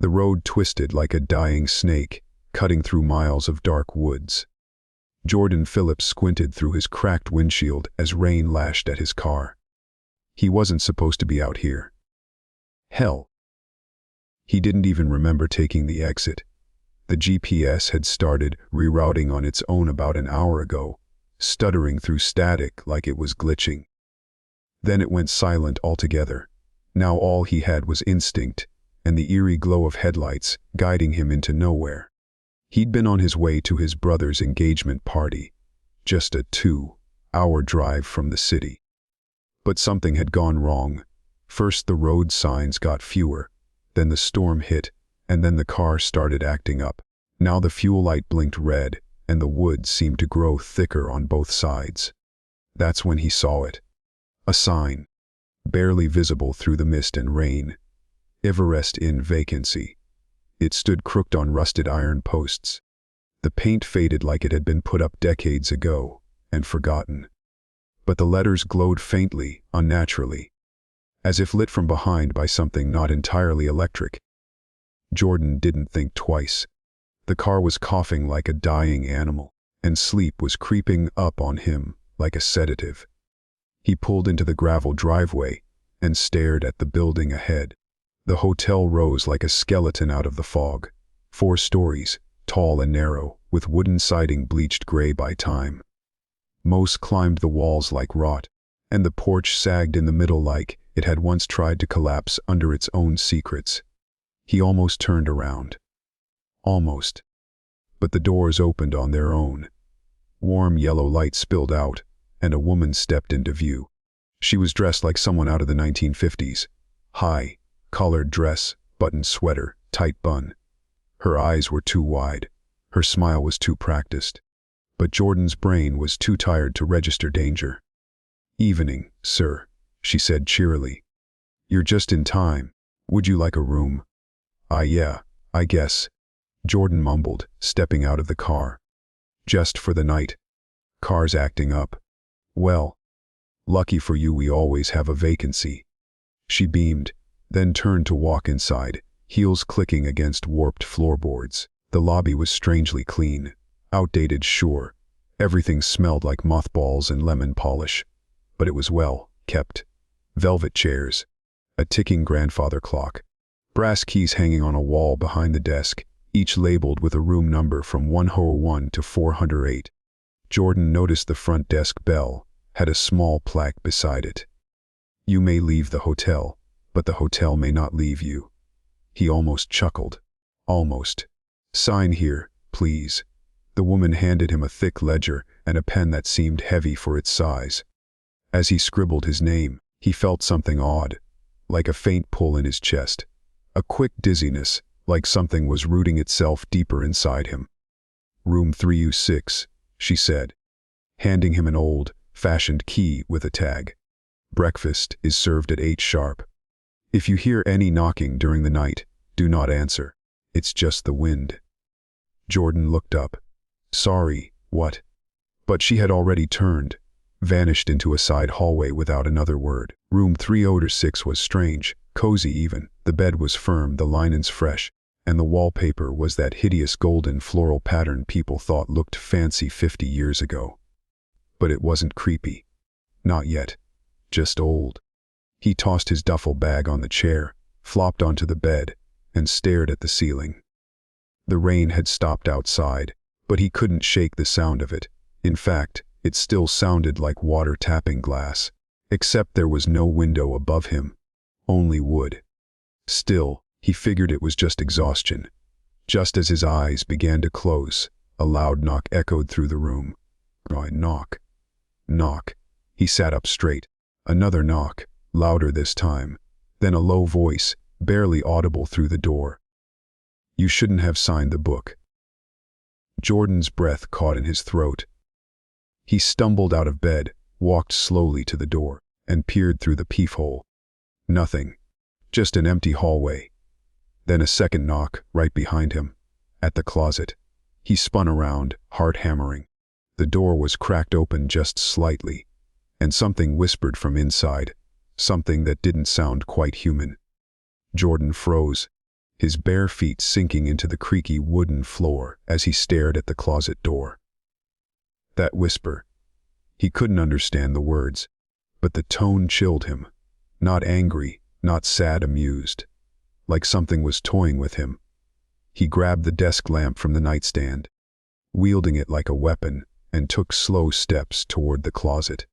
The road twisted like a dying snake, cutting through miles of dark woods. Jordan Phillips squinted through his cracked windshield as rain lashed at his car. He wasn't supposed to be out here. Hell. He didn't even remember taking the exit. The GPS had started rerouting on its own about an hour ago, stuttering through static like it was glitching. Then it went silent altogether. Now all he had was instinct, and the eerie glow of headlights guiding him into nowhere. He'd been on his way to his brother's engagement party, just a 2-hour drive from the city. But something had gone wrong. First the road signs got fewer, then the storm hit, and then the car started acting up. Now the fuel light blinked red, and the woods seemed to grow thicker on both sides. That's when he saw it. A sign, barely visible through the mist and rain. Everrest Inn vacancy. It stood crooked on rusted iron posts. The paint faded like it had been put up decades ago, and forgotten. But the letters glowed faintly, unnaturally, as if lit from behind by something not entirely electric. Jordan didn't think twice. The car was coughing like a dying animal, and sleep was creeping up on him like a sedative. He pulled into the gravel driveway and stared at the building ahead. The hotel rose like a skeleton out of the fog, 4 stories, tall and narrow, with wooden siding bleached gray by time. Moss climbed the walls like rot, and the porch sagged in the middle like it had once tried to collapse under its own secrets. He almost turned around. Almost. But the doors opened on their own. Warm yellow light spilled out, and a woman stepped into view. She was dressed like someone out of the 1950s. High, collared dress, buttoned sweater, tight bun. Her eyes were too wide. Her smile was too practiced. But Jordan's brain was too tired to register danger. "Evening, sir," she said cheerily. "You're just in time. Would you like a room?" Yeah, I guess," Jordan mumbled, stepping out of the car. "Just for the night. Car's acting up. Well, lucky for you we always have a vacancy." She beamed, then turned to walk inside, heels clicking against warped floorboards. The lobby was strangely clean. Outdated, sure. Everything smelled like mothballs and lemon polish. But it was well kept. Velvet chairs. A ticking grandfather clock. Brass keys hanging on a wall behind the desk, each labeled with a room number from 101 to 408. Jordan noticed the front desk bell had a small plaque beside it. "You may leave the hotel, but the hotel may not leave you." He almost chuckled. "Almost. Sign here, please." The woman handed him a thick ledger and a pen that seemed heavy for its size. As he scribbled his name, he felt something odd, like a faint pull in his chest. A quick dizziness, like something was rooting itself deeper inside him. "Room 3U6, she said, handing him an old-fashioned key with a tag. "Breakfast is served at 8 sharp. If you hear any knocking during the night, do not answer. It's just the wind." Jordan looked up. "Sorry, what?" But she had already turned, vanished into a side hallway without another word. Room 306 was strange, cozy even. The bed was firm, the linens fresh, and the wallpaper was that hideous golden floral pattern people thought looked fancy 50 years ago. But it wasn't creepy. Not yet. Just old. He tossed his duffel bag on the chair, flopped onto the bed, and stared at the ceiling. The rain had stopped outside, but he couldn't shake the sound of it. In fact, it still sounded like water tapping glass, except there was no window above him, only wood. Still, he figured it was just exhaustion. Just as his eyes began to close, a loud knock echoed through the room. Knock. Knock. He sat up straight. Another knock, louder this time. Then a low voice, barely audible through the door. "You shouldn't have signed the book." Jordan's breath caught in his throat. He stumbled out of bed, walked slowly to the door, and peered through the peephole. Nothing. Just an empty hallway. Then a second knock, right behind him. At the closet. He spun around, heart hammering. The door was cracked open just slightly, and something whispered from inside, something that didn't sound quite human. Jordan froze. his bare feet sinking into the creaky wooden floor as he stared at the closet door. That whisper. He couldn't understand the words, but the tone chilled him. Not angry, not sad, amused. Like something was toying with him. He grabbed the desk lamp from the nightstand, wielding it like a weapon, and took slow steps toward the closet.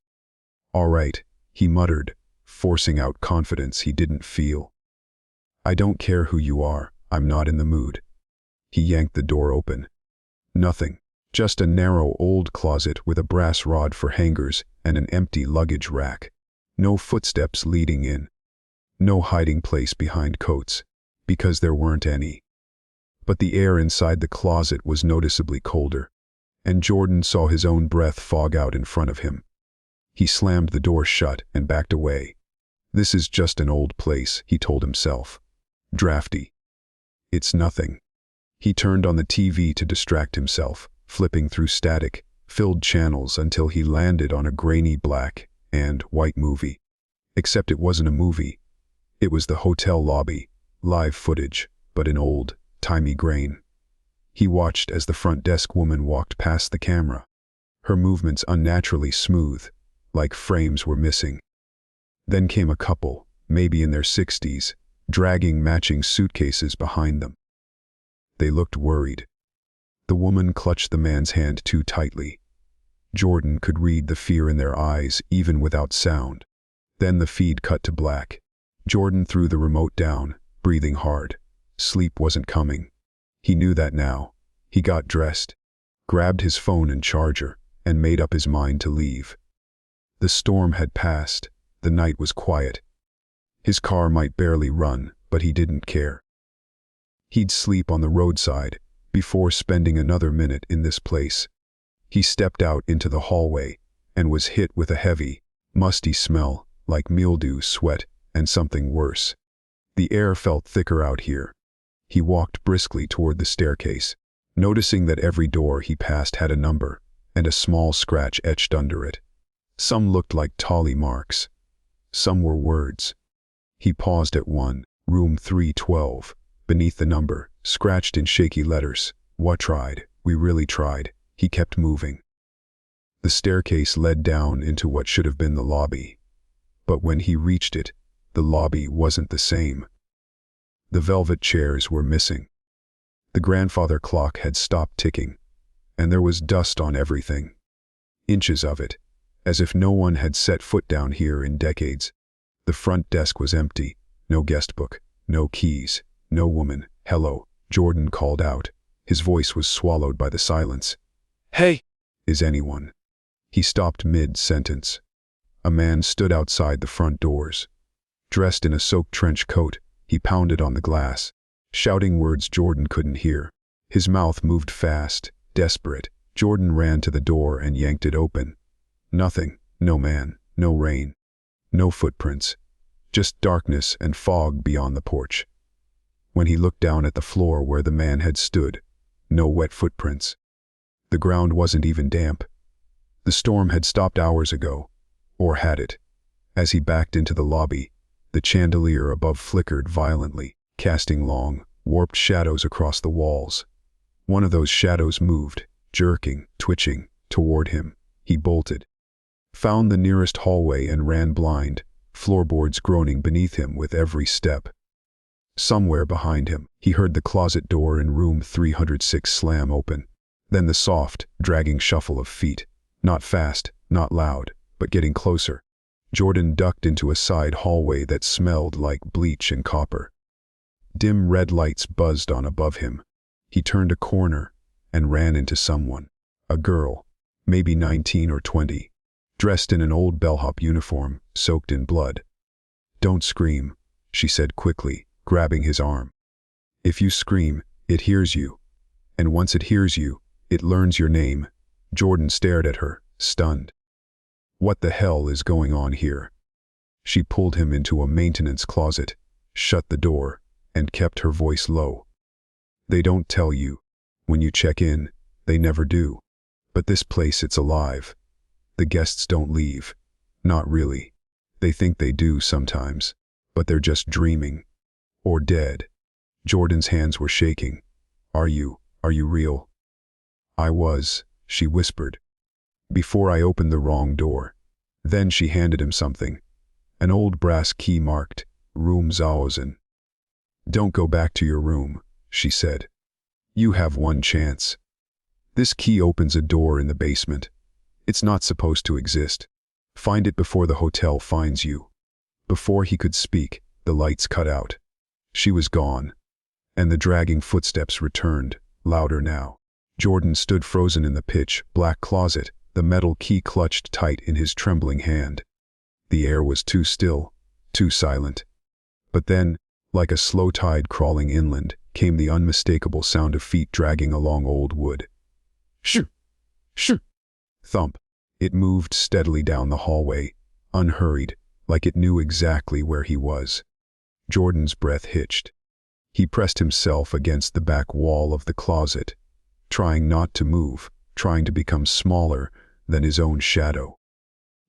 "All right," he muttered, forcing out confidence he didn't feel. "I don't care who you are, I'm not in the mood." He yanked the door open. Nothing. Just a narrow old closet with a brass rod for hangers and an empty luggage rack. No footsteps leading in. No hiding place behind coats, because there weren't any. But the air inside the closet was noticeably colder, and Jordan saw his own breath fog out in front of him. He slammed the door shut and backed away. "This is just an old place," he told himself. "Drafty. It's nothing." He turned on the TV to distract himself, flipping through static-filled channels until he landed on a grainy black and white movie. Except it wasn't a movie. It was the hotel lobby, live footage, but in old-timey grain. He watched as the front desk woman walked past the camera, her movements unnaturally smooth, like frames were missing. Then came a couple, maybe in their 60s, dragging matching suitcases behind them. They looked worried. The woman clutched the man's hand too tightly. Jordan could read the fear in their eyes even without sound. Then the feed cut to black. Jordan threw the remote down, breathing hard. Sleep wasn't coming. He knew that now. He got dressed, grabbed his phone and charger, and made up his mind to leave. The storm had passed. The night was quiet. His car might barely run, but he didn't care. He'd sleep on the roadside before spending another minute in this place. He stepped out into the hallway and was hit with a heavy, musty smell like mildew, sweat, and something worse. The air felt thicker out here. He walked briskly toward the staircase, noticing that every door he passed had a number and a small scratch etched under it. Some looked like tally marks. Some were words. He paused at one, room 312. Beneath the number, scratched in shaky letters, "What tried? We really tried." He kept moving. The staircase led down into what should have been the lobby. But when he reached it, the lobby wasn't the same. The velvet chairs were missing. The grandfather clock had stopped ticking, and there was dust on everything. Inches of it, as if no one had set foot down here in decades. The front desk was empty, no guest book, no keys. "No woman." "Hello," Jordan called out. His voice was swallowed by the silence. "Hey! Is anyone?" He stopped mid-sentence. A man stood outside the front doors. Dressed in a soaked trench coat, he pounded on the glass, shouting words Jordan couldn't hear. His mouth moved fast, desperate. Jordan ran to the door and yanked it open. Nothing. No man. No rain. No footprints. Just darkness and fog beyond the porch. When he looked down at the floor where the man had stood, no wet footprints. The ground wasn't even damp. The storm had stopped hours ago, or had it? As he backed into the lobby, the chandelier above flickered violently, casting long, warped shadows across the walls. One of those shadows moved, jerking, twitching, toward him. He bolted, found the nearest hallway and ran blind, floorboards groaning beneath him with every step. Somewhere behind him, he heard the closet door in room 306 slam open. Then the soft, dragging shuffle of feet. Not fast, not loud, but getting closer. Jordan ducked into a side hallway that smelled like bleach and copper. Dim red lights buzzed on above him. He turned a corner and ran into someone. A girl, maybe 19 or 20, dressed in an old bellhop uniform, soaked in blood. "Don't scream," she said quickly, grabbing his arm. "If you scream, it hears you. And once it hears you, it learns your name." Jordan stared at her, stunned. What the hell is going on here? She pulled him into a maintenance closet, shut the door, and kept her voice low. "They don't tell you. When you check in, they never do. But this place, it's alive. The guests don't leave. Not really. They think they do sometimes, but they're just dreaming. Or dead. Jordan's hands were shaking. Are you real?" "I was," she whispered, "before I opened the wrong door." Then she handed him something. An old brass key marked, Room Zaozen. "Don't go back to your room," she said. "You have one chance. This key opens a door in the basement. It's not supposed to exist. Find it before the hotel finds you." Before he could speak, the lights cut out. She was gone, and the dragging footsteps returned, louder now. Jordan stood frozen in the pitch-black closet, the metal key clutched tight in his trembling hand. The air was too still, too silent. But then, like a slow tide crawling inland, came the unmistakable sound of feet dragging along old wood. Shoo! Shoo! Thump. It moved steadily down the hallway, unhurried, like it knew exactly where he was. Jordan's breath hitched. He pressed himself against the back wall of the closet, trying not to move, trying to become smaller than his own shadow.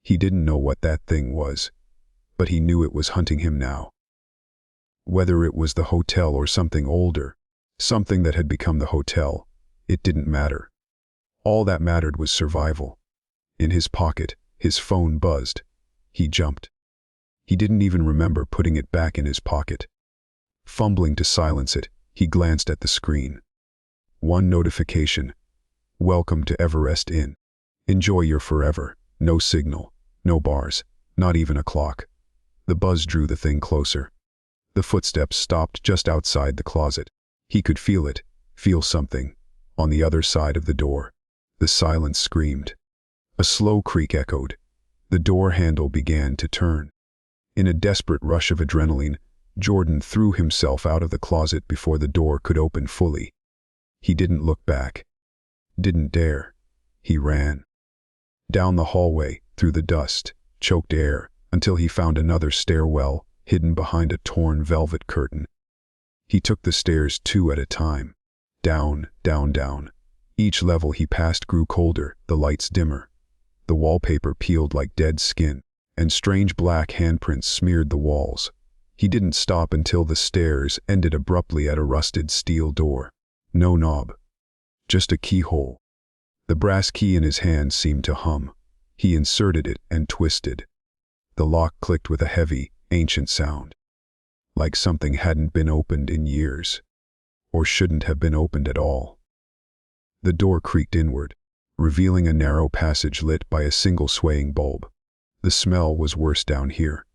He didn't know what that thing was, but he knew it was hunting him now. Whether it was the hotel or something older, something that had become the hotel, it didn't matter. All that mattered was survival. In his pocket, his phone buzzed. He jumped. He didn't even remember putting it back in his pocket. Fumbling to silence it, he glanced at the screen. One notification. "Welcome to Everrest Inn. Enjoy your forever." No signal, no bars, not even a clock. The buzz drew the thing closer. The footsteps stopped just outside the closet. He could feel it, feel something, on the other side of the door. The silence screamed. A slow creak echoed. The door handle began to turn. In a desperate rush of adrenaline, Jordan threw himself out of the closet before the door could open fully. He didn't look back. Didn't dare. He ran. Down the hallway, through the dust, choked air, until he found another stairwell, hidden behind a torn velvet curtain. He took the stairs 2 at a time. Down, down, down. Each level he passed grew colder, the lights dimmer. The wallpaper peeled like dead skin, and strange black handprints smeared the walls. He didn't stop until the stairs ended abruptly at a rusted steel door. No knob. Just a keyhole. The brass key in his hand seemed to hum. He inserted it and twisted. The lock clicked with a heavy, ancient sound. Like something hadn't been opened in years. Or shouldn't have been opened at all. The door creaked inward, revealing a narrow passage lit by a single swaying bulb. The smell was worse down here.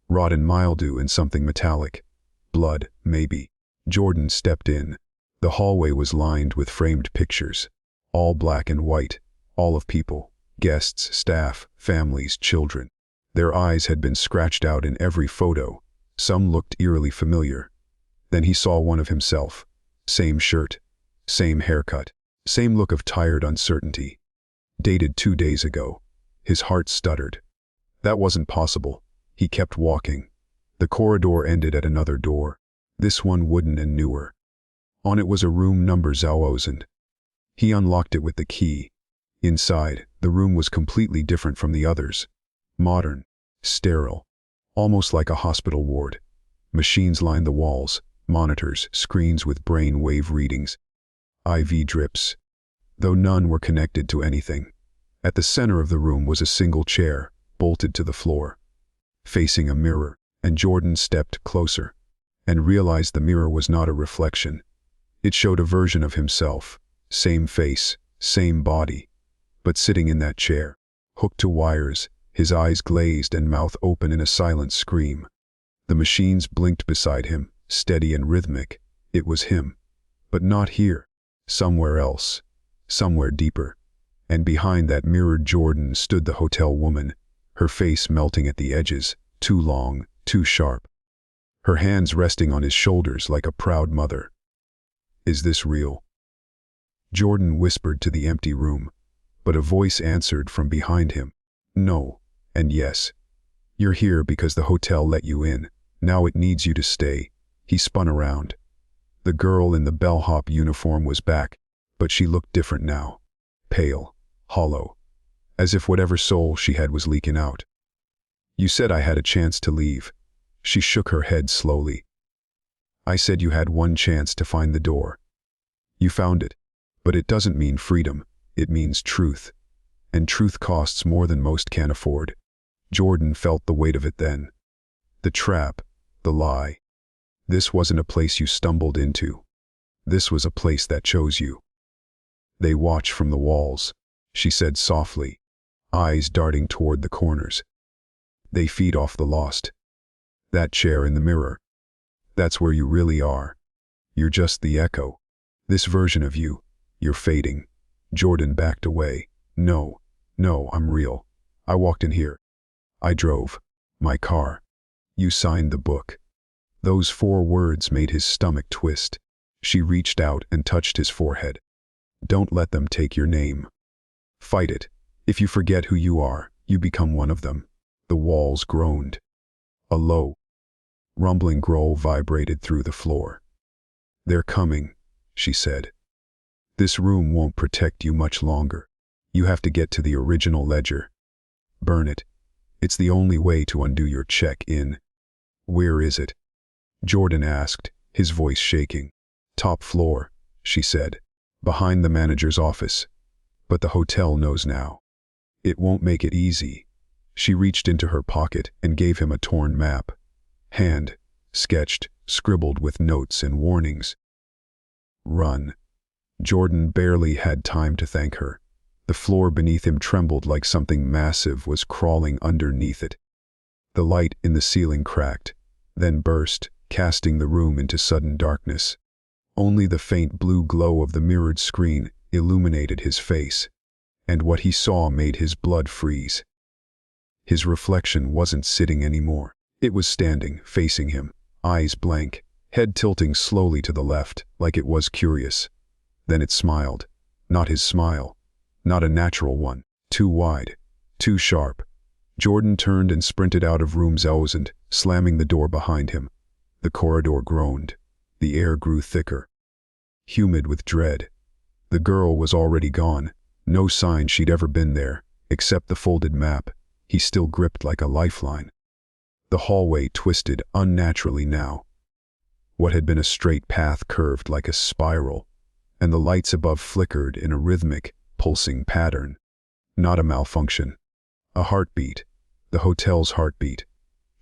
Rotten mildew and something metallic. Blood, maybe. Jordan stepped in. The hallway was lined with framed pictures. All black and white, all of people, guests, staff, families, children. Their eyes had been scratched out in every photo. Some looked eerily familiar. Then he saw one of himself. Same shirt, same haircut, same look of tired uncertainty. Dated 2 days ago. His heart stuttered. That wasn't possible. He kept walking. The corridor ended at another door. This one wooden and newer. On it was a room number 1000. He unlocked it with the key. Inside, the room was completely different from the others. Modern, sterile, almost like a hospital ward. Machines lined the walls, monitors, screens with brain wave readings. IV drips, though none were connected to anything. At the center of the room was a single chair, bolted to the floor, facing a mirror, and Jordan stepped closer, and realized the mirror was not a reflection. It showed a version of himself. Same face, same body, but sitting in that chair, hooked to wires, his eyes glazed and mouth open in a silent scream. The machines blinked beside him, steady and rhythmic. It was him. But not here. Somewhere else. Somewhere deeper. And behind that mirrored Jordan stood the hotel woman, her face melting at the edges, too long, too sharp. Her hands resting on his shoulders like a proud mother. Is this real? Jordan whispered to the empty room, but a voice answered from behind him. No, and yes. You're here because the hotel let you in. Now it needs you to stay. He spun around. The girl in the bellhop uniform was back, but she looked different now. Pale, hollow, as if whatever soul she had was leaking out. You said I had a chance to leave. She shook her head slowly. I said you had one chance to find the door. You found it. But it doesn't mean freedom, it means truth. And truth costs more than most can afford. Jordan felt the weight of it then. The trap, the lie. This wasn't a place you stumbled into. This was a place that chose you. They watch from the walls, she said softly, eyes darting toward the corners. They feed off the lost. That chair in the mirror. That's where you really are. You're just the echo. This version of you, you're fading. Jordan backed away. No, I'm real. I walked in here. I drove. My car. You signed the book. Those 4 words made his stomach twist. She reached out and touched his forehead. Don't let them take your name. Fight it. If you forget who you are, you become one of them. The walls groaned. A low, rumbling growl vibrated through the floor. They're coming, she said. This room won't protect you much longer. You have to get to the original ledger. Burn it. It's the only way to undo your check-in. Where is it? Jordan asked, his voice shaking. Top floor, she said. Behind the manager's office. But the hotel knows now. It won't make it easy. She reached into her pocket and gave him a torn map. Hand, sketched, scribbled with notes and warnings. Run. Jordan barely had time to thank her. The floor beneath him trembled like something massive was crawling underneath it. The light in the ceiling cracked, then burst, casting the room into sudden darkness. Only the faint blue glow of the mirrored screen illuminated his face, and what he saw made his blood freeze. His reflection wasn't sitting anymore. It was standing, facing him, eyes blank, head tilting slowly to the left, like it was curious. Then it smiled. Not his smile. Not a natural one. Too wide. Too sharp. Jordan turned and sprinted out of room 1000, slamming the door behind him. The corridor groaned. The air grew thicker, humid with dread. The girl was already gone. No sign she'd ever been there, except the folded map. He still gripped like a lifeline. The hallway twisted unnaturally now. What had been a straight path curved like a spiral, and the lights above flickered in a rhythmic, pulsing pattern. Not a malfunction. A heartbeat. The hotel's heartbeat.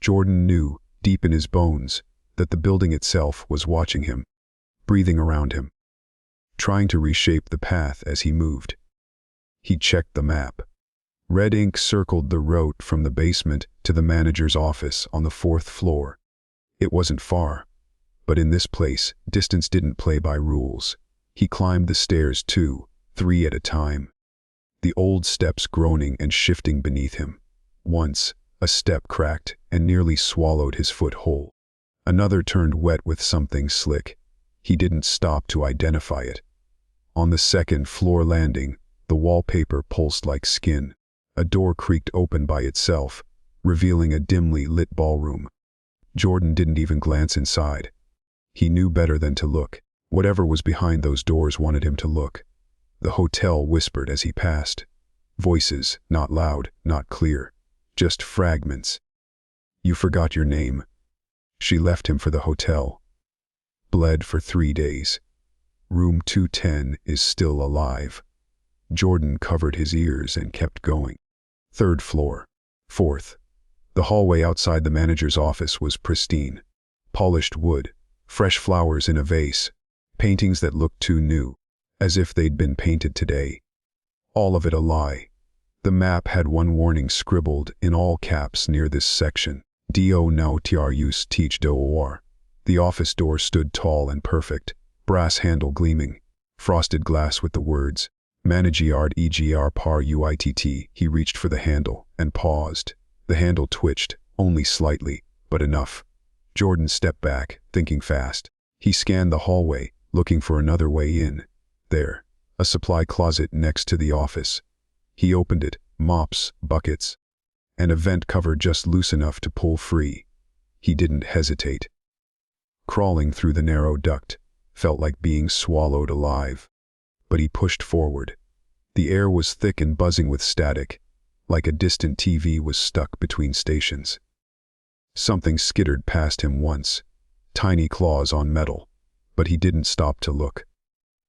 Jordan knew, deep in his bones, that the building itself was watching him, breathing around him, trying to reshape the path as he moved. He checked the map. Red ink circled the route from the basement to the manager's office on the 4th floor. It wasn't far, but in this place, distance didn't play by rules. He climbed the stairs 2, 3 at a time, the old steps groaning and shifting beneath him. Once, a step cracked and nearly swallowed his foot whole. Another turned wet with something slick. He didn't stop to identify it. On the 2nd floor landing, the wallpaper pulsed like skin. A door creaked open by itself, revealing a dimly lit ballroom. Jordan didn't even glance inside. He knew better than to look. Whatever was behind those doors wanted him to look. The hotel whispered as he passed. Voices, not loud, not clear, just fragments. You forgot your name. She left him for the hotel. Bled for 3 days. Room 210 is still alive. Jordan covered his ears and kept going. 3rd floor. 4th. The hallway outside the manager's office was pristine. Polished wood, fresh flowers in a vase, paintings that looked too new, as if they'd been painted today. All of it a lie. The map had one warning scribbled in all caps near this section. Do now trus teach do. The office door stood tall and perfect, brass handle gleaming, frosted glass with the words, Managiard EGR par UITT. He reached for the handle and paused. The handle twitched, only slightly, but enough. Jordan stepped back, thinking fast. He scanned the hallway, looking for another way in. There, a supply closet next to the office. He opened it, mops, buckets, and a vent cover just loose enough to pull free. He didn't hesitate. Crawling through the narrow duct felt like being swallowed alive. But he pushed forward. The air was thick and buzzing with static, like a distant TV was stuck between stations. Something skittered past him once, tiny claws on metal, but he didn't stop to look.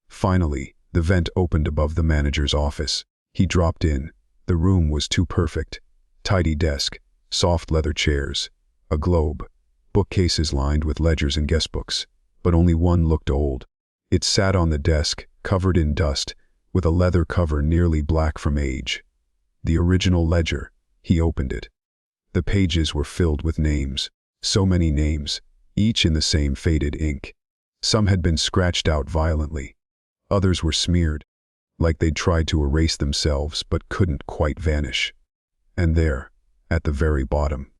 Finally, the vent opened above the manager's office. He dropped in. The room was too perfect. Tidy desk, soft leather chairs, a globe, bookcases lined with ledgers and guestbooks, but only one looked old. It sat on the desk, covered in dust, with a leather cover nearly black from age. The original ledger. He opened it. The pages were filled with names. So many names, each in the same faded ink. Some had been scratched out violently. Others were smeared, like they'd tried to erase themselves but couldn't quite vanish. And there, at the very bottom,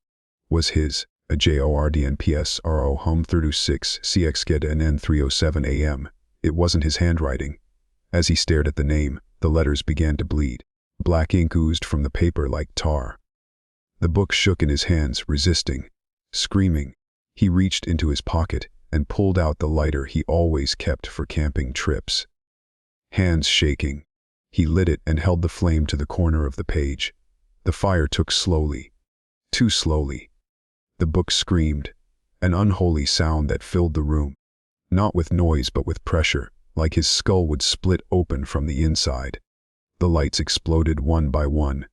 was his, a JORDNPSRO home 36 CX and N307 AM. It wasn't his handwriting. As he stared at the name, the letters began to bleed. Black ink oozed from the paper like tar. The book shook in his hands, resisting. Screaming, he reached into his pocket and pulled out the lighter he always kept for camping trips. Hands shaking, he lit it and held the flame to the corner of the page. The fire took slowly, too slowly. The book screamed, an unholy sound that filled the room, not with noise but with pressure, like his skull would split open from the inside. The lights exploded one by one.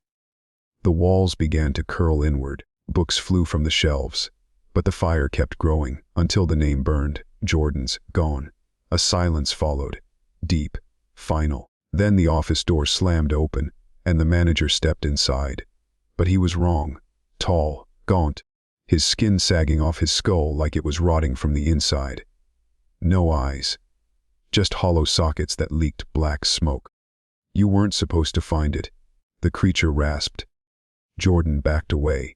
The walls began to curl inward. Books flew from the shelves, but the fire kept growing until the name burned. Jordan's gone. A silence followed, deep, final. Then the office door slammed open, and the manager stepped inside. But he was wrong. Tall, gaunt, his skin sagging off his skull like it was rotting from the inside. No eyes, just hollow sockets that leaked black smoke. "You weren't supposed to find it," the creature rasped. Jordan backed away.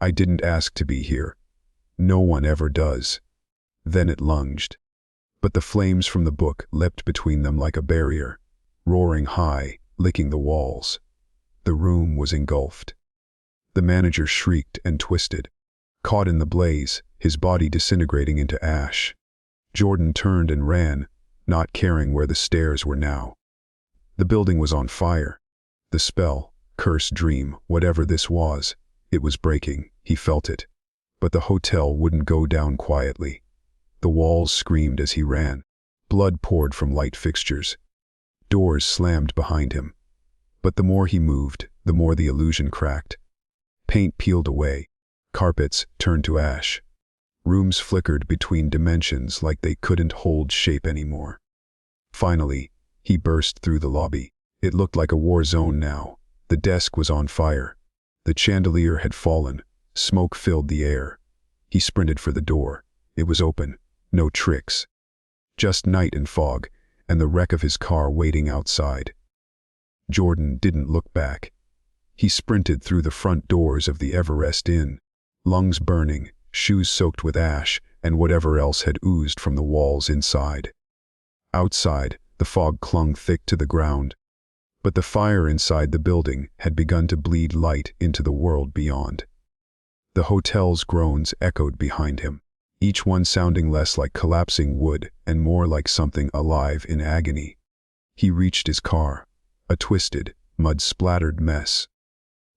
"I didn't ask to be here. No one ever does." Then it lunged. But the flames from the book leapt between them like a barrier, roaring high, licking the walls. The room was engulfed. The manager shrieked and twisted, caught in the blaze, his body disintegrating into ash. Jordan turned and ran, not caring where the stairs were now. The building was on fire. The spell, curse, dream, whatever this was, it was breaking. He felt it. But the hotel wouldn't go down quietly. The walls screamed as he ran. Blood poured from light fixtures. Doors slammed behind him. But the more he moved, the more the illusion cracked. Paint peeled away. Carpets turned to ash. Rooms flickered between dimensions like they couldn't hold shape anymore. Finally, he burst through the lobby. It looked like a war zone now. The desk was on fire. The chandelier had fallen. Smoke filled the air. He sprinted for the door. It was open. No tricks. Just night and fog, and the wreck of his car waiting outside. Jordan didn't look back. He sprinted through the front doors of the Everrest Inn, lungs burning, shoes soaked with ash, and whatever else had oozed from the walls inside. Outside, the fog clung thick to the ground. But the fire inside the building had begun to bleed light into the world beyond. The hotel's groans echoed behind him, each one sounding less like collapsing wood and more like something alive in agony. He reached his car, a twisted, mud-splattered mess.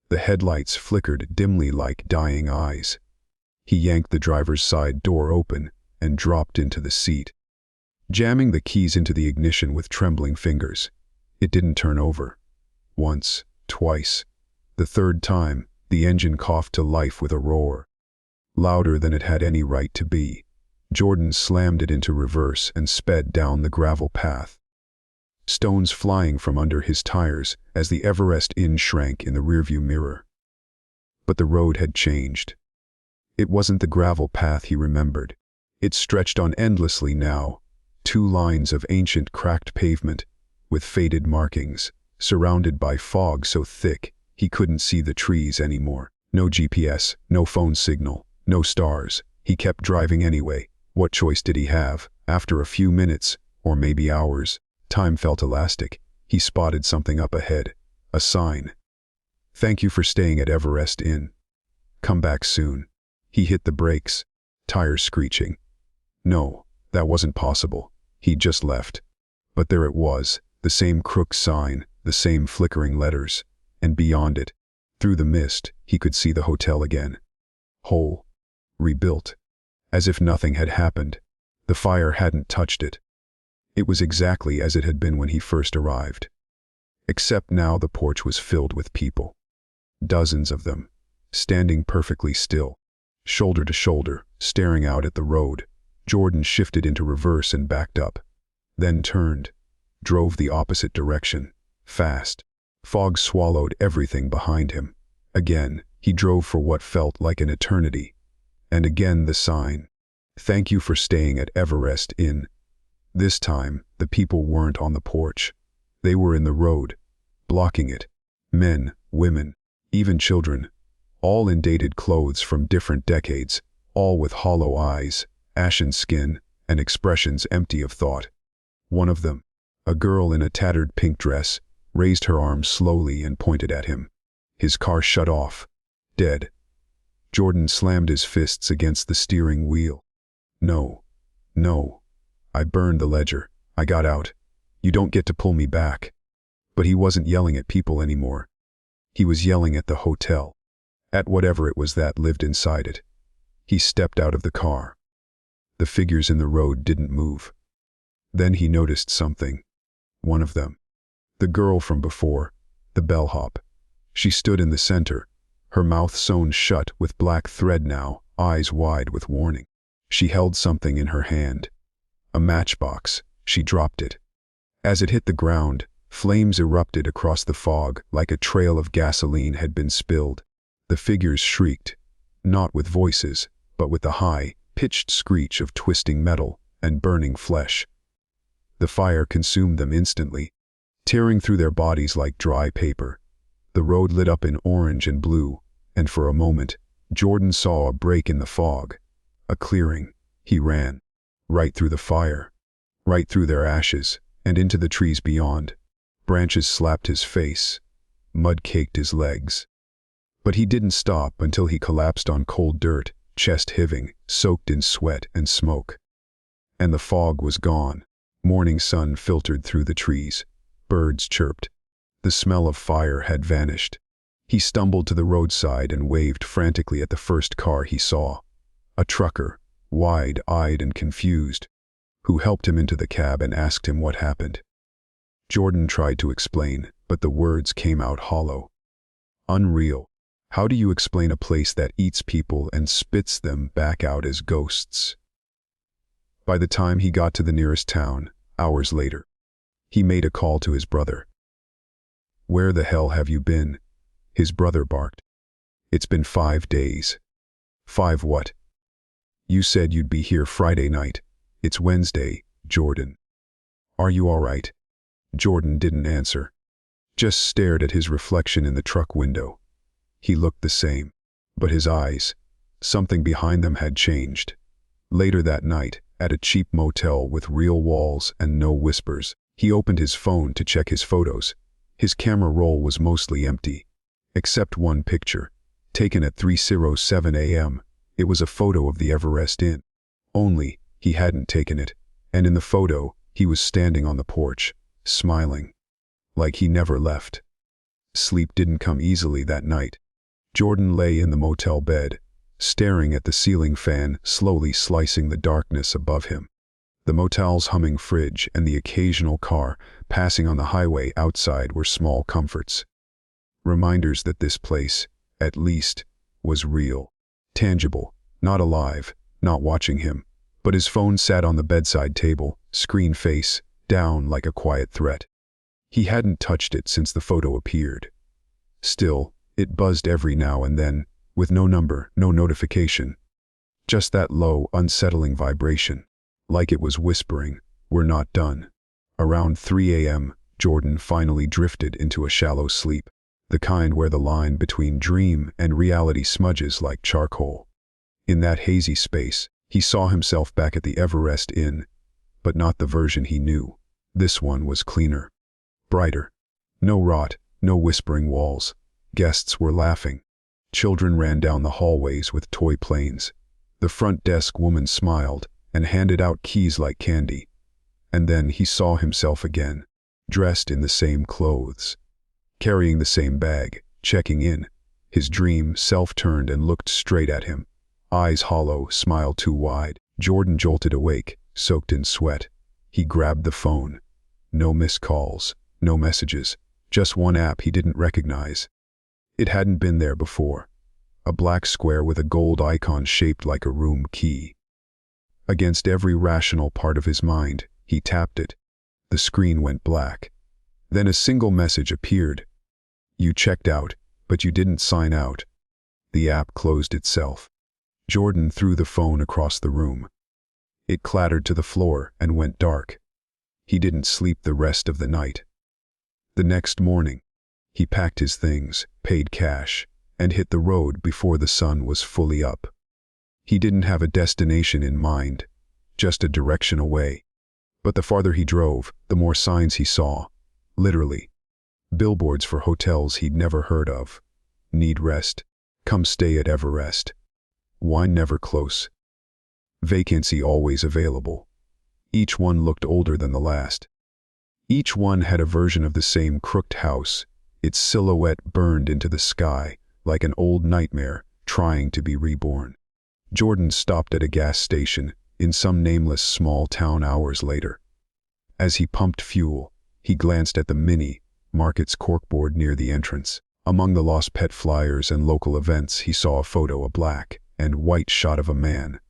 The headlights flickered dimly like dying eyes. He yanked the driver's side door open and dropped into the seat, jamming the keys into the ignition with trembling fingers. It didn't turn over. Once, twice. The third time, the engine coughed to life with a roar, louder than it had any right to be. Jordan slammed it into reverse and sped down the gravel path, stones flying from under his tires as the Everrest Inn shrank in the rearview mirror. But the road had changed. It wasn't the gravel path he remembered. It stretched on endlessly now, 2 lines of ancient cracked pavement, with faded markings, surrounded by fog so thick he couldn't see the trees anymore. No GPS, no phone signal, no stars. He kept driving anyway. What choice did he have? After a few minutes, or maybe hours, time felt elastic. He spotted something up ahead. A sign. "Thank you for staying at Everrest Inn. Come back soon." He hit the brakes, tires screeching. No, that wasn't possible. He'd just left. But there it was, the same crooked sign, the same flickering letters. And beyond it, through the mist, he could see the hotel again. Whole. Rebuilt. as if nothing had happened. The fire hadn't touched it. It was exactly as it had been when he first arrived. Except now the porch was filled with people. Dozens of them, standing perfectly still, shoulder to shoulder, staring out at the road. Jordan shifted into reverse and backed up, then turned, drove the opposite direction, fast. Fog swallowed everything behind him. Again, he drove for what felt like an eternity. And again the sign, "Thank you for staying at Everrest Inn." This time, the people weren't on the porch. They were in the road, blocking it. Men, women, even children, all in dated clothes from different decades, all with hollow eyes, ashen skin, and expressions empty of thought. One of them, a girl in a tattered pink dress, raised her arms slowly and pointed at him. His car shut off. Dead. Jordan slammed his fists against the steering wheel. "No. No. I burned the ledger. I got out. You don't get to pull me back." But he wasn't yelling at people anymore. He was yelling at the hotel, at whatever it was that lived inside it. He stepped out of the car. The figures in the road didn't move. Then he noticed something. One of them, the girl from before, the bellhop. She stood in the center, her mouth sewn shut with black thread now, eyes wide with warning. She held something in her hand. A matchbox. She dropped it. As it hit the ground, flames erupted across the fog like a trail of gasoline had been spilled. The figures shrieked, not with voices, but with the high, pitched screech of twisting metal and burning flesh. The fire consumed them instantly, tearing through their bodies like dry paper. The road lit up in orange and blue, and for a moment, Jordan saw a break in the fog. A clearing. He ran. Right through the fire. Right through their ashes, and into the trees beyond. Branches slapped his face. Mud caked his legs. But he didn't stop until he collapsed on cold dirt, chest heaving, soaked in sweat and smoke. And the fog was gone. Morning sun filtered through the trees. Birds chirped. The smell of fire had vanished. He stumbled to the roadside and waved frantically at the first car he saw. A trucker, wide-eyed and confused, who helped him into the cab and asked him what happened. Jordan tried to explain, but the words came out hollow. Unreal. How do you explain a place that eats people and spits them back out as ghosts? By the time he got to the nearest town, hours later, he made a call to his brother. "Where the hell have you been?" his brother barked. "It's been 5 days." "5 what?" "You said you'd be here Friday night. It's Wednesday, Jordan. Are you all right?" Jordan didn't answer, just stared at his reflection in the truck window. He looked the same, but his eyes, something behind them had changed. Later that night, at a cheap motel with real walls and no whispers, he opened his phone to check his photos. His camera roll was mostly empty, except one picture, taken at 3:07 a.m. It was a photo of the Everrest Inn. Only, he hadn't taken it, and in the photo, he was standing on the porch, smiling, like he never left. Sleep didn't come easily that night. Jordan lay in the motel bed, staring at the ceiling fan slowly slicing the darkness above him. The motel's humming fridge and the occasional car passing on the highway outside were small comforts. Reminders that this place, at least, was real, tangible, not alive, not watching him. But his phone sat on the bedside table, screen face, down like a quiet threat. He hadn't touched it since the photo appeared. Still, it buzzed every now and then, with no number, no notification. Just that low, unsettling vibration. Like it was whispering, "We're not done." Around 3 a.m., Jordan finally drifted into a shallow sleep, the kind where the line between dream and reality smudges like charcoal. In that hazy space, he saw himself back at the Everrest Inn, but not the version he knew. This one was cleaner, brighter. No rot, no whispering walls. Guests were laughing. Children ran down the hallways with toy planes. The front desk woman smiled and handed out keys like candy. And then he saw himself again, dressed in the same clothes, carrying the same bag, checking in. His dream self turned and looked straight at him, Eyes hollow, smile too wide. Jordan jolted awake, soaked in sweat. He grabbed the phone. No missed calls, no messages, just one app he didn't recognize. It hadn't been there before. A black square with a gold icon shaped like a room key. Against every rational part of his mind, he tapped it. The screen went black. Then a single message appeared. You checked out, but you didn't sign out. The app closed itself. Jordan threw the phone across the room. It clattered to the floor and went dark. He didn't sleep the rest of the night. The next morning, he packed his things, paid cash, and hit the road before the sun was fully up. He didn't have a destination in mind, just a direction away. But the farther he drove, the more signs he saw. Literally. Billboards for hotels he'd never heard of. Need rest. Come stay at Everrest. Wine never close. Vacancy always available. Each one looked older than the last. Each one had a version of the same crooked house, its silhouette burned into the sky like an old nightmare trying to be reborn. Jordan stopped at a gas station in some nameless small town hours later. As he pumped fuel, he glanced at the Mini Market's corkboard near the entrance. Among the lost pet flyers and local events, he saw a photo, a black and white shot of a man.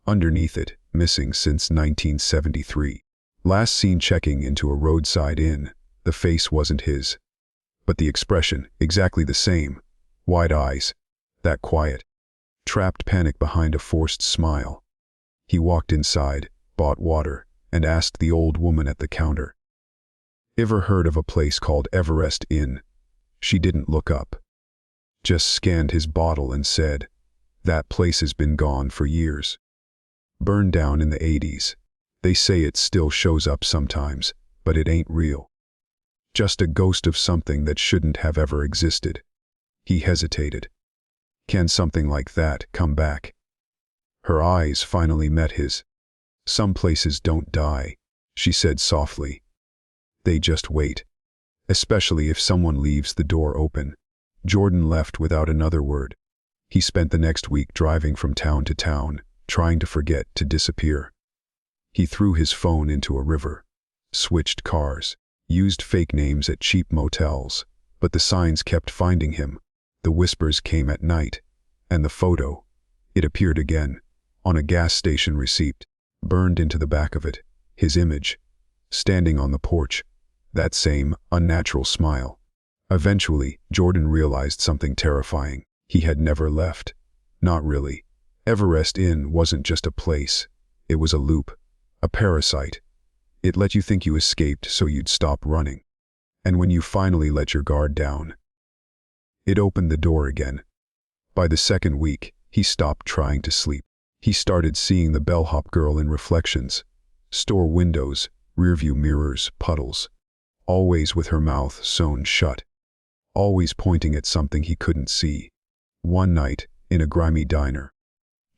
Underneath it, missing since 1973. Last seen checking into a roadside inn. The face wasn't his. But the expression, exactly the same. Wide eyes. That quiet, trapped panic behind a forced smile. He walked inside, bought water, and asked the old woman at the counter. Ever heard of a place called Everrest Inn? She didn't look up. Just scanned his bottle and said, that place has been gone for years. Burned down in the 80s. They say it still shows up sometimes, but it ain't real. Just a ghost of something that shouldn't have ever existed. He hesitated. Can something like that come back? Her eyes finally met his. Some places don't die, she said softly. They just wait. Especially if someone leaves the door open. Jordan left without another word. He spent the next week driving from town to town, trying to forget, to disappear. He threw his phone into a river, switched cars, used fake names at cheap motels, but the signs kept finding him. The whispers came at night, and the photo, it appeared again, on a gas station receipt, burned into the back of it, his image, standing on the porch, that same unnatural smile. Eventually, Jordan realized something terrifying. He had never left. Not really. Everrest Inn wasn't just a place. It was a loop, a parasite. It let you think you escaped so you'd stop running. And when you finally let your guard down, it opened the door again. By the second week, he stopped trying to sleep. He started seeing the bellhop girl in reflections. Store windows, rearview mirrors, puddles. Always with her mouth sewn shut. Always pointing at something he couldn't see. One night, in a grimy diner,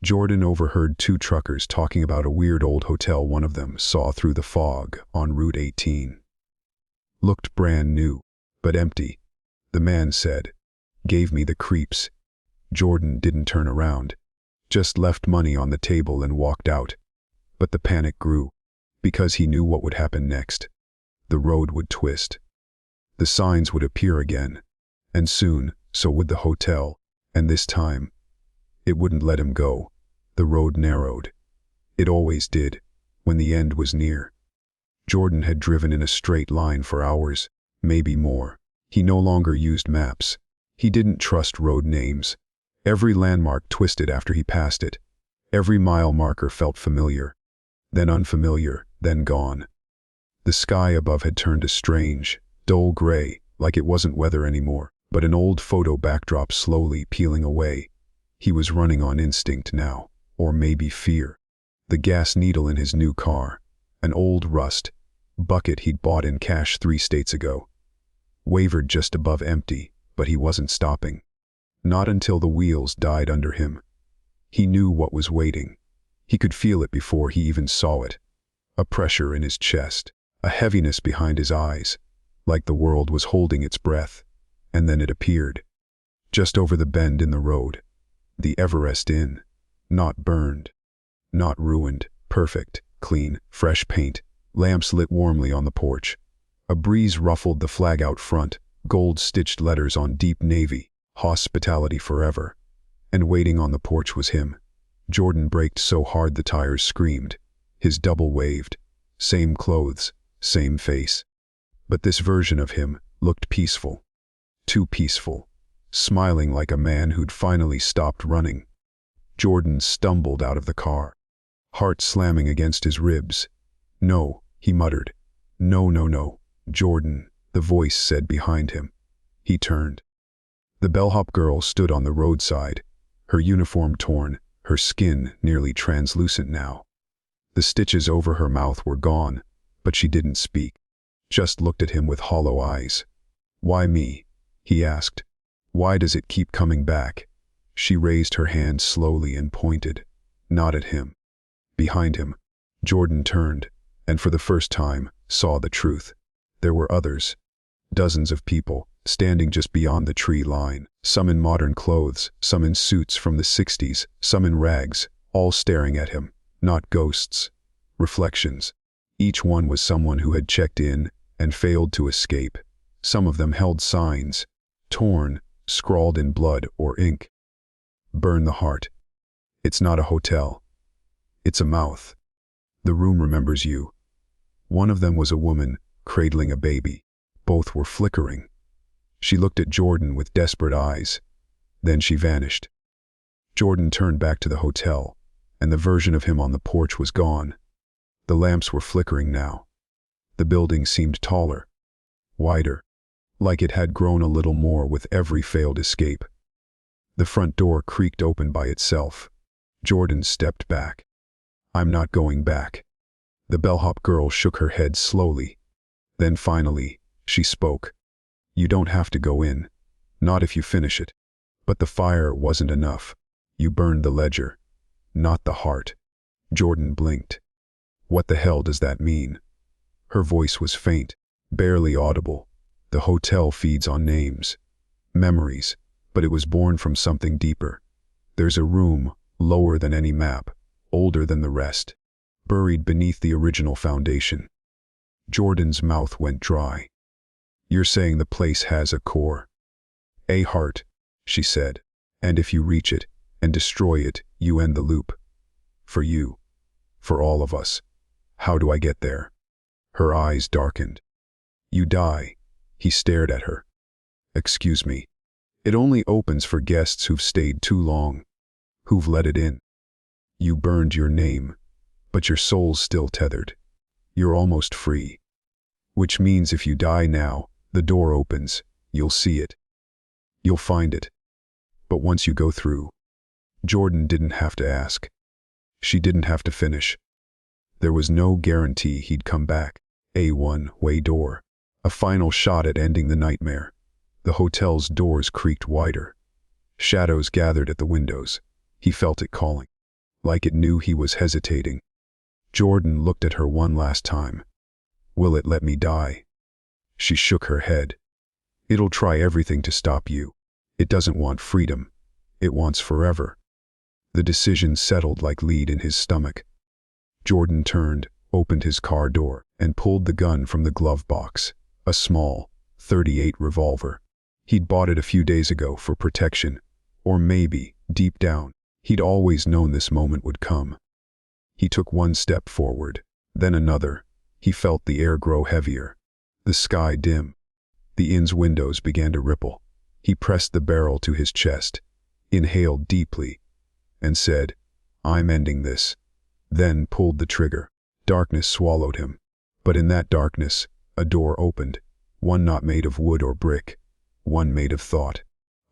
Jordan overheard two truckers talking about a weird old hotel one of them saw through the fog on Route 18. Looked brand new, but empty, the man said. Gave me the creeps. Jordan didn't turn around, just left money on the table and walked out. But the panic grew, because he knew what would happen next. The road would twist. The signs would appear again, and soon, so would the hotel. And this time, it wouldn't let him go. The road narrowed. It always did, when the end was near. Jordan had driven in a straight line for hours, maybe more. He no longer used maps. He didn't trust road names. Every landmark twisted after he passed it. Every mile marker felt familiar, then unfamiliar, then gone. The sky above had turned a strange, dull gray, like it wasn't weather anymore, but an old photo backdrop slowly peeling away. He was running on instinct now, or maybe fear. The gas needle in his new car, an old rust bucket he'd bought in cash 3 states ago, wavered just above empty, but he wasn't stopping. Not until the wheels died under him. He knew what was waiting. He could feel it before he even saw it. A pressure in his chest, a heaviness behind his eyes, like the world was holding its breath. And then it appeared. Just over the bend in the road. The Everrest Inn. Not burned. Not ruined. Perfect, clean, fresh paint. Lamps lit warmly on the porch. A breeze ruffled the flag out front, gold-stitched letters on deep navy, "Hospitality Forever." And waiting on the porch was him. Jordan braked so hard the tires screamed. His double waved. Same clothes, same face. But this version of him looked peaceful. Too peaceful. Smiling like a man who'd finally stopped running. Jordan stumbled out of the car, heart slamming against his ribs. "No," he muttered. "No, no, no, Jordan," the voice said behind him. He turned. The bellhop girl stood on the roadside, her uniform torn, her skin nearly translucent now. The stitches over her mouth were gone, but she didn't speak, just looked at him with hollow eyes. "Why me?" he asked. "Why does it keep coming back?" She raised her hand slowly and pointed, not at him. Behind him, Jordan turned, and for the first time, saw the truth. There were others. Dozens of people, standing just beyond the tree line, some in modern clothes, some in suits from the 60s, some in rags, all staring at him. Not ghosts. Reflections. Each one was someone who had checked in and failed to escape. Some of them held signs, torn, scrawled in blood or ink. "Burn the heart. It's not a hotel. It's a mouth. The room remembers you." One of them was a woman, cradling a baby. Both were flickering. She looked at Jordan with desperate eyes. Then she vanished. Jordan turned back to the hotel, and the version of him on the porch was gone. The lamps were flickering now. The building seemed taller, wider, like it had grown a little more with every failed escape. The front door creaked open by itself. Jordan stepped back. "I'm not going back." The bellhop girl shook her head slowly. Then finally, she spoke. "You don't have to go in. Not if you finish it." But the fire wasn't enough. "You burned the ledger, not the heart." Jordan blinked. "What the hell does that mean?" Her voice was faint, barely audible. "The hotel feeds on names, memories, but it was born from something deeper. There's a room, lower than any map, older than the rest, buried beneath the original foundation." Jordan's mouth went dry. "You're saying the place has a core?" "A heart," she said. "And if you reach it and destroy it, you end the loop. For you. For all of us. How do I get there?" Her eyes darkened. "You die." He stared at her. "Excuse me. It only opens for guests who've stayed too long, who've let it in. You burned your name, but your soul's still tethered. You're almost free. Which means if you die now, the door opens, you'll see it. You'll find it. But once you go through." Jordan didn't have to ask. She didn't have to finish. There was no guarantee he'd come back. A one-way door. A final shot at ending the nightmare. The hotel's doors creaked wider. Shadows gathered at the windows. He felt it calling, like it knew he was hesitating. Jordan looked at her one last time. "Will it let me die?" She shook her head. "It'll try everything to stop you. It doesn't want freedom. It wants forever." The decision settled like lead in his stomach. Jordan turned, opened his car door, and pulled the gun from the glove box. A small, .38 revolver. He'd bought it a few days ago for protection. Or maybe, deep down, he'd always known this moment would come. He took one step forward, then another. He felt the air grow heavier, the sky dim. The inn's windows began to ripple. He pressed the barrel to his chest, inhaled deeply, and said, "I'm ending this." Then pulled the trigger. Darkness swallowed him. But in that darkness, a door opened. One not made of wood or brick. One made of thought,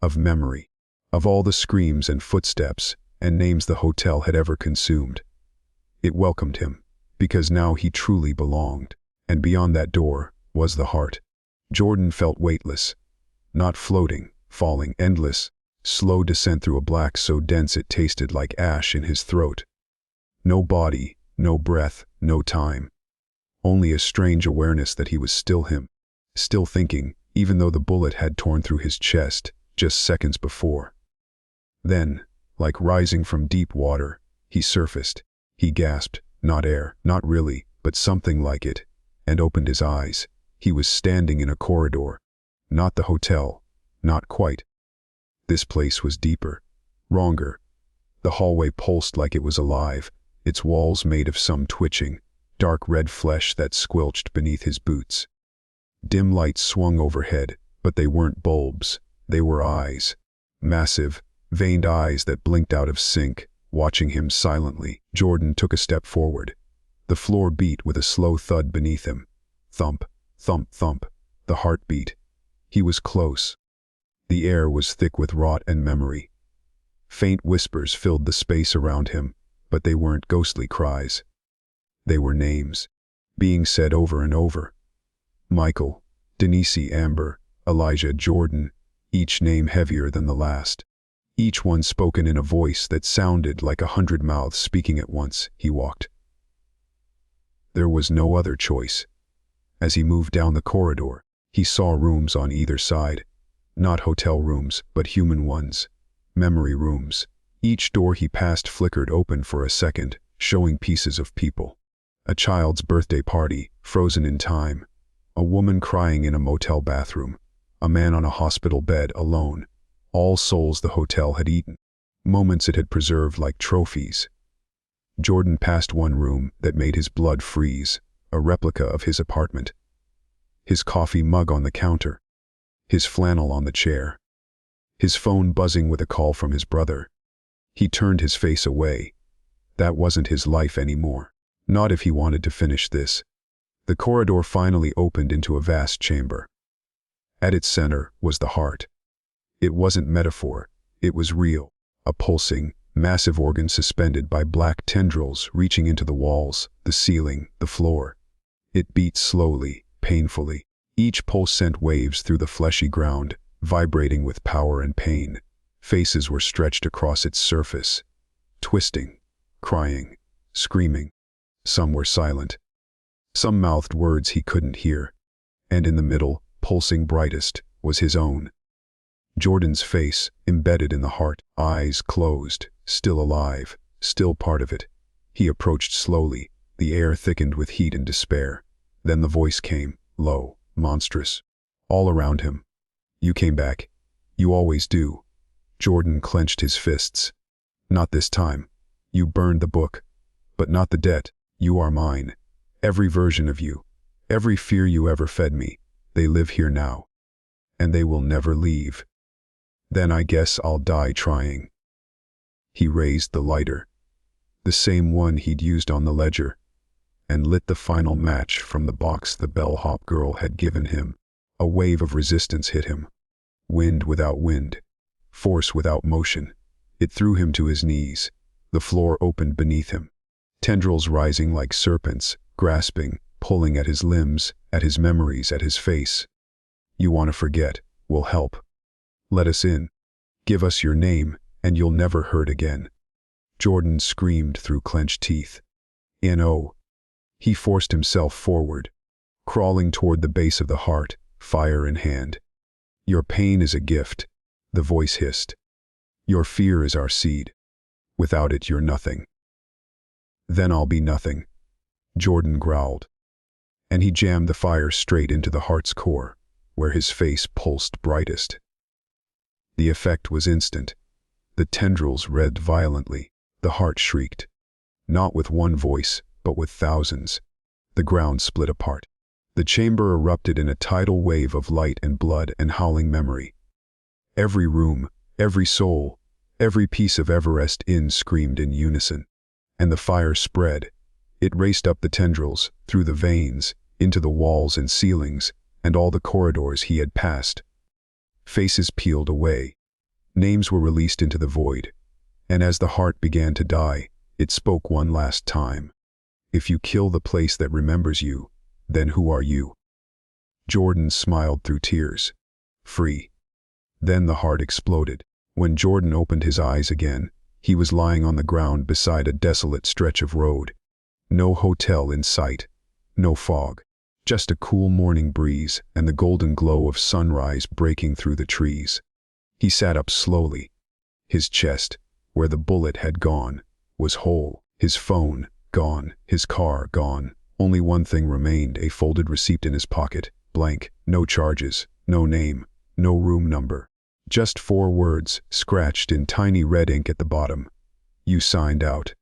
of memory, of all the screams and footsteps and names the hotel had ever consumed. It welcomed him, because now he truly belonged. And beyond that door was the heart. Jordan felt weightless, not floating, falling, endless, slow descent through a black so dense it tasted like ash in his throat. No body, no breath, no time. Only a strange awareness that he was still him, still thinking, even though the bullet had torn through his chest just seconds before. Then, Like rising from deep water, he surfaced. He gasped, not air, not really, but something like it, and opened his eyes. He was standing in a corridor. Not the hotel. Not quite. This place was deeper. Wronger. The hallway pulsed like it was alive, its walls made of some twitching, dark red flesh that squelched beneath his boots. Dim lights swung overhead, but they weren't bulbs. They were eyes. Massive, veined eyes that blinked out of sync, watching him silently. Jordan took a step forward. The floor beat with a slow thud beneath him. Thump, thump, thump. The heart beat. He was close. The air was thick with rot and memory. Faint whispers filled the space around him, but they weren't ghostly cries. They were names, being said over and over. Michael, Denise, Amber, Elijah, Jordan, each name heavier than the last. Each one spoken in a voice that sounded like 100 mouths speaking at once. He walked. There was no other choice. As he moved down the corridor, he saw rooms on either side. Not hotel rooms, but human ones. Memory rooms. Each door he passed flickered open for a second, showing pieces of people. A child's birthday party, frozen in time. A woman crying in a motel bathroom. A man on a hospital bed, alone. All souls the hotel had eaten. Moments it had preserved like trophies. Jordan passed one room that made his blood freeze, a replica of his apartment. His coffee mug on the counter. His flannel on the chair. His phone buzzing with a call from his brother. He turned his face away. That wasn't his life anymore. Not if he wanted to finish this. The corridor finally opened into a vast chamber. At its center was the heart. It wasn't metaphor, it was real. A pulsing, massive organ suspended by black tendrils reaching into the walls, the ceiling, the floor. It beat slowly, painfully. Each pulse sent waves through the fleshy ground, vibrating with power and pain. Faces were stretched across its surface, twisting, crying, screaming. Some were silent. Some mouthed words he couldn't hear. And in the middle, pulsing brightest, was his own. Jordan's face, embedded in the heart, eyes closed, still alive, still part of it. He approached slowly, the air thickened with heat and despair. Then the voice came, low, monstrous. All around him. You came back. You always do. Jordan clenched his fists. Not this time. You burned the book. But not the debt. You are mine. Every version of you. Every fear you ever fed me. They live here now. And they will never leave. Then I guess I'll die trying. He raised the lighter. The same one he'd used on the ledger. And lit the final match from the box the bellhop girl had given him. A wave of resistance hit him. Wind without wind. Force without motion. It threw him to his knees. The floor opened beneath him. Tendrils rising like serpents, grasping, pulling at his limbs, at his memories, at his face. You want to forget, we'll help. Let us in. Give us your name, and you'll never hurt again. Jordan screamed through clenched teeth. No. He forced himself forward, crawling toward the base of the heart, fire in hand. Your pain is a gift, the voice hissed. Your fear is our seed. Without it, you're nothing. Then I'll be nothing, Jordan growled. And he jammed the fire straight into the heart's core, where his face pulsed brightest. The effect was instant. The tendrils revved violently. The heart shrieked. Not with one voice, but with thousands. The ground split apart. The chamber erupted in a tidal wave of light and blood and howling memory. Every room, every soul, every piece of Everrest Inn screamed in unison. And the fire spread. It raced up the tendrils, through the veins, into the walls and ceilings, and all the corridors he had passed. Faces peeled away. Names were released into the void. And as the heart began to die, it spoke one last time. If you kill the place that remembers you, then who are you? Jordan smiled through tears. Free. Then the heart exploded. When Jordan opened his eyes again, he was lying on the ground beside a desolate stretch of road. No hotel in sight. No fog. Just a cool morning breeze and the golden glow of sunrise breaking through the trees. He sat up slowly. His chest, where the bullet had gone, was whole. His phone, gone. His car, gone. Only one thing remained, a folded receipt in his pocket, blank, no charges, no name, no room number. Just 4 words, scratched in tiny red ink at the bottom. You signed out.